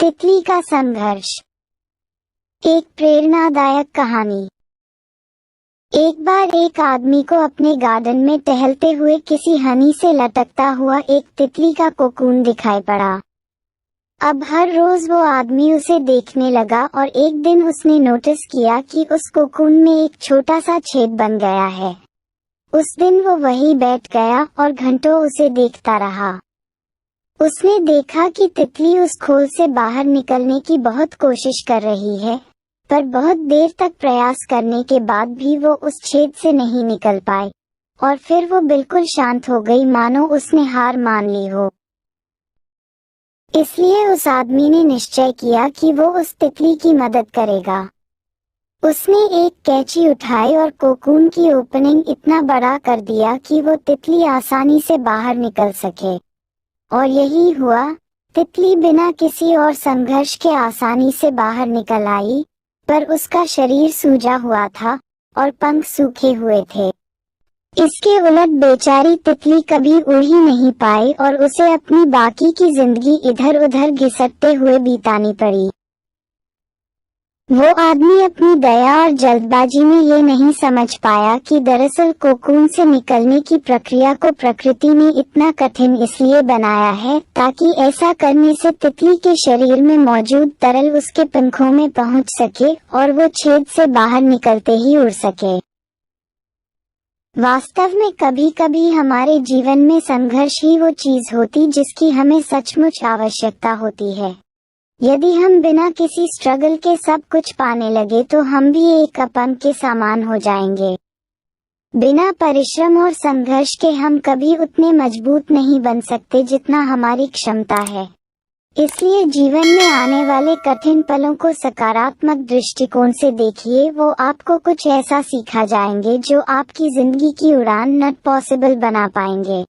तितली का संघर्ष। एक प्रेरणादायक कहानी। एक बार एक आदमी को अपने गार्डन में टहलते हुए किसी हनी से लटकता हुआ एक तितली का कोकून दिखाई पड़ा। अब हर रोज वो आदमी उसे देखने लगा और एक दिन उसने नोटिस किया कि उस कोकून में एक छोटा सा छेद बन गया है। उस दिन वो वहीं बैठ गया और घंटों उसे देखता रहा। उसने देखा कि तितली उस खोल से बाहर निकलने की बहुत कोशिश कर रही है, पर बहुत देर तक प्रयास करने के बाद भी वो उस छेद से नहीं निकल पाई, और फिर वो बिल्कुल शांत हो गई, मानो उसने हार मान ली हो। इसलिए उस आदमी ने निश्चय किया कि वो उस तितली की मदद करेगा। उसने एक कैंची उठाई और कोकून की ओपनिंग इतना बड़ा कर दिया कि वो तितली आसानी से बाहर निकल सके। और यही हुआ, तितली बिना किसी और संघर्ष के आसानी से बाहर निकल आई, पर उसका शरीर सूजा हुआ था और पंख सूखे हुए थे। इसके उलट बेचारी तितली कभी उड़ ही नहीं पाई और उसे अपनी बाकी की जिंदगी इधर उधर घिसटते हुए बितानी पड़ी। वो आदमी अपनी दया और जल्दबाजी में ये नहीं समझ पाया कि दरअसल कोकून से निकलने की प्रक्रिया को प्रकृति ने इतना कठिन इसलिए बनाया है ताकि ऐसा करने से तितली के शरीर में मौजूद तरल उसके पंखों में पहुंच सके और वो छेद से बाहर निकलते ही उड़ सके। वास्तव में कभी कभी हमारे जीवन में संघर्ष ही वो चीज होती जिसकी हमें सचमुच आवश्यकता होती है। यदि हम बिना किसी स्ट्रगल के सब कुछ पाने लगे तो हम भी एक अपंग के समान हो जाएंगे। बिना परिश्रम और संघर्ष के हम कभी उतने मजबूत नहीं बन सकते जितना हमारी क्षमता है। इसलिए जीवन में आने वाले कठिन पलों को सकारात्मक दृष्टिकोण से देखिए, वो आपको कुछ ऐसा सिखा जाएंगे जो आपकी जिंदगी की उड़ान नॉट पॉसिबल बना पाएंगे।